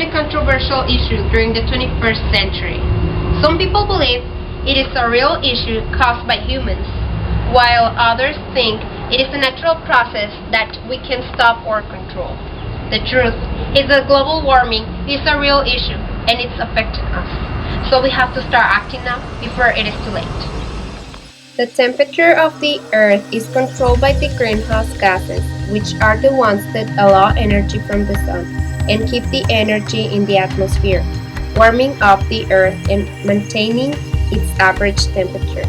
a controversial issue during the 21st century. Some people believe it is a real issue caused by humans, while others think it is a natural process that we can stop or control. The truth is that global warming is a real issue and it's affecting us. So we have to start acting now before it is too late. The temperature of the Earth is controlled by the greenhouse gases, which are the ones that allow energy from the sun and keep the energy in the atmosphere, warming up the Earth and maintaining its average temperature.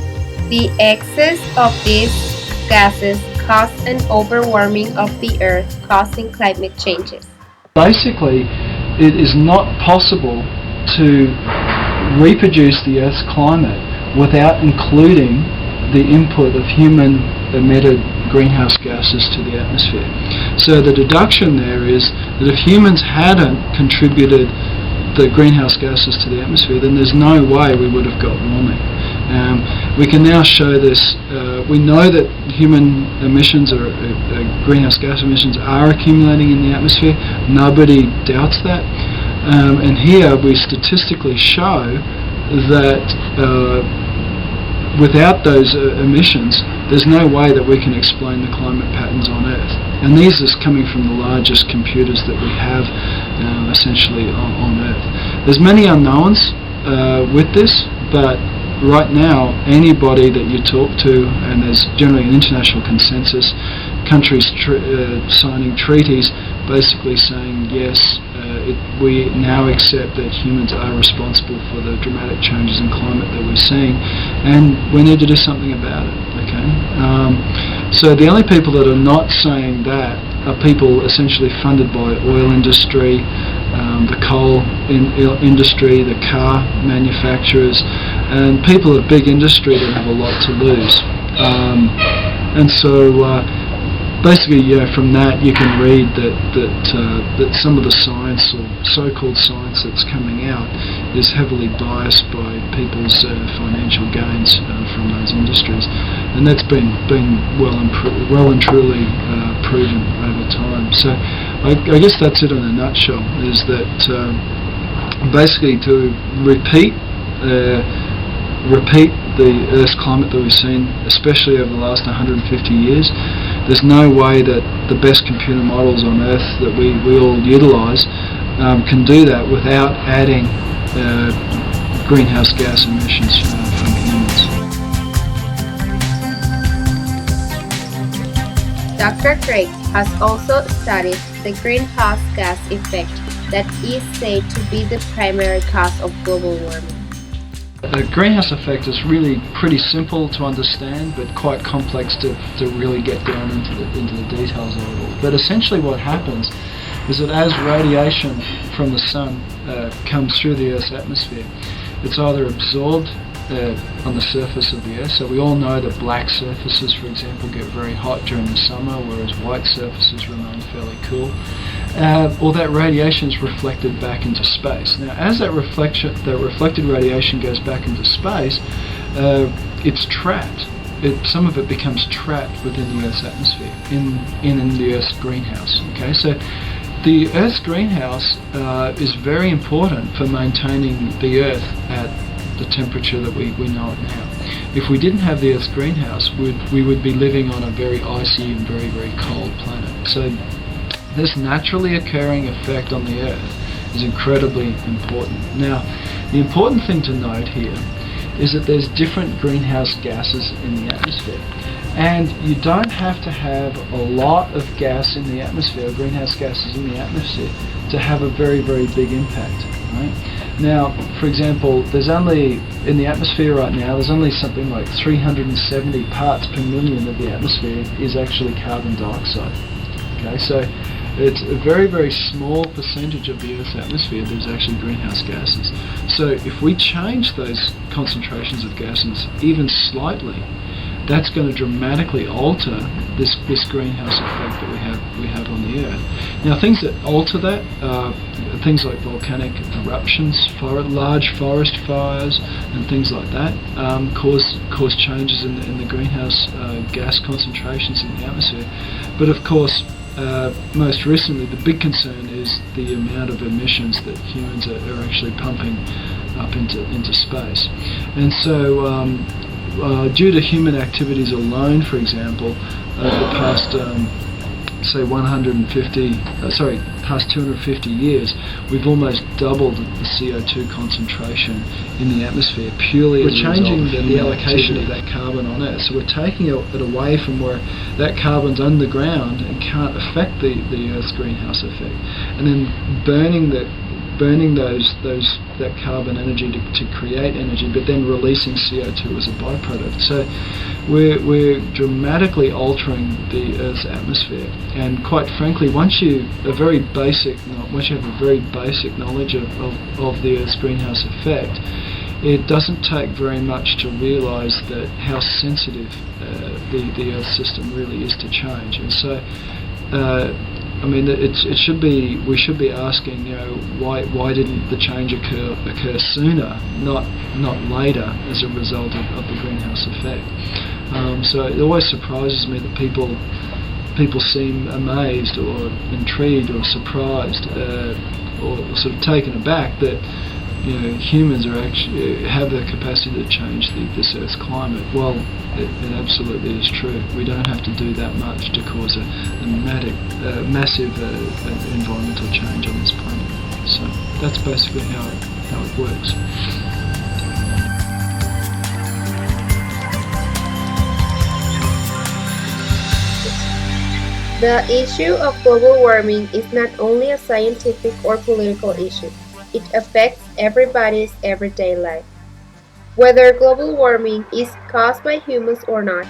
The excess of these gases cause an overwarming of the Earth, causing climate changes. Basically, it is not possible to reproduce the Earth's climate without including the input of human-emitted greenhouse gases to the atmosphere. So the deduction there is that if humans hadn't contributed the greenhouse gases to the atmosphere, then there's no way we would have got warming. We can now show this. We know that human emissions or greenhouse gas emissions are accumulating in the atmosphere. Nobody doubts that. And here we statistically show that without those emissions, there's no way that we can explain the climate patterns on Earth. And these are coming from the largest computers that we have essentially on Earth. There's many unknowns with this, but right now, anybody that you talk to, and there's generally an international consensus, countries signing treaties basically saying yes, we now accept that humans are responsible for the dramatic changes in climate that we're seeing, and we need to do something about it. Okay, so the only people that are not saying that are people essentially funded by oil industry, the coal industry, the car manufacturers, and people of big industry that have a lot to lose. And so basically, from that you can read that some of the science or so-called science that's coming out is heavily biased by people's financial gains from those industries, and that's been well and truly proven over time. So I guess that's it in a nutshell. Is that basically to repeat the Earth's climate that we've seen, especially over the last 150 years. There's no way that the best computer models on Earth that we all utilise can do that without adding greenhouse gas emissions from humans. Dr. Craig has also studied the greenhouse gas effect that is said to be the primary cause of global warming. The greenhouse effect is really pretty simple to understand, but quite complex to really get down into the details of it all. But essentially what happens is that as radiation from the sun comes through the Earth's atmosphere, it's either absorbed on the surface of the Earth. So we all know that black surfaces, for example, get very hot during the summer, whereas white surfaces remain fairly cool. Or that radiation is reflected back into space. Now, as that reflected radiation goes back into space, it's trapped. Some of it becomes trapped within the Earth's atmosphere, in the Earth's greenhouse. Okay, so the Earth's greenhouse is very important for maintaining the Earth at the temperature that we know it now. If we didn't have the Earth's greenhouse, we would be living on a very icy and very, very cold planet. So this naturally occurring effect on the Earth is incredibly important. Now, the important thing to note here is that there's different greenhouse gases in the atmosphere. And you don't have to have a lot of gas in the atmosphere, greenhouse gases in the atmosphere, to have a very, very big impact. Right? Now, for example, there's only, in the atmosphere right now, there's only something like 370 parts per million of the atmosphere is actually carbon dioxide. Okay, so it's a very, very small percentage of the Earth's atmosphere that is actually greenhouse gases. So if we change those concentrations of gases even slightly, that's going to dramatically alter this greenhouse effect that we have on the Earth. Now, things that alter that are things like volcanic eruptions, large forest fires, and things like that cause changes in the greenhouse gas concentrations in the atmosphere. But of course, most recently, the big concern is the amount of emissions that humans are actually pumping up into space. And so, due to human activities alone, for example, over the past, say, past 250 years, we've almost doubled the CO2 concentration in the atmosphere purely as a result of human activity. We're changing the allocation of that carbon on Earth, so we're taking it away from where that carbon's underground and can't affect the Earth's greenhouse effect, and then burning that carbon energy to create energy, but then releasing CO2 as a byproduct. So we're dramatically altering the Earth's atmosphere, and quite frankly, once you have a very basic knowledge of the Earth's greenhouse effect, it doesn't take very much to realise that how sensitive the Earth system really is to change. And so I mean, we should be asking, why didn't the change occur sooner, not later, as a result of the greenhouse effect? So it always surprises me that people seem amazed or intrigued or surprised or sort of taken aback that humans have the capacity to change this Earth's climate. Well, it absolutely is true. We don't have to do that much to cause a massive environmental change on this planet. So that's basically how it works. The issue of global warming is not only a scientific or political issue. It affects everybody's everyday life. Whether global warming is caused by humans or not,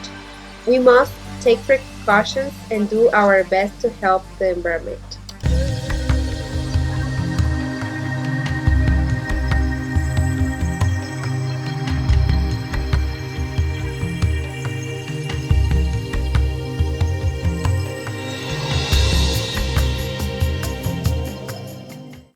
we must take precautions and do our best to help the environment.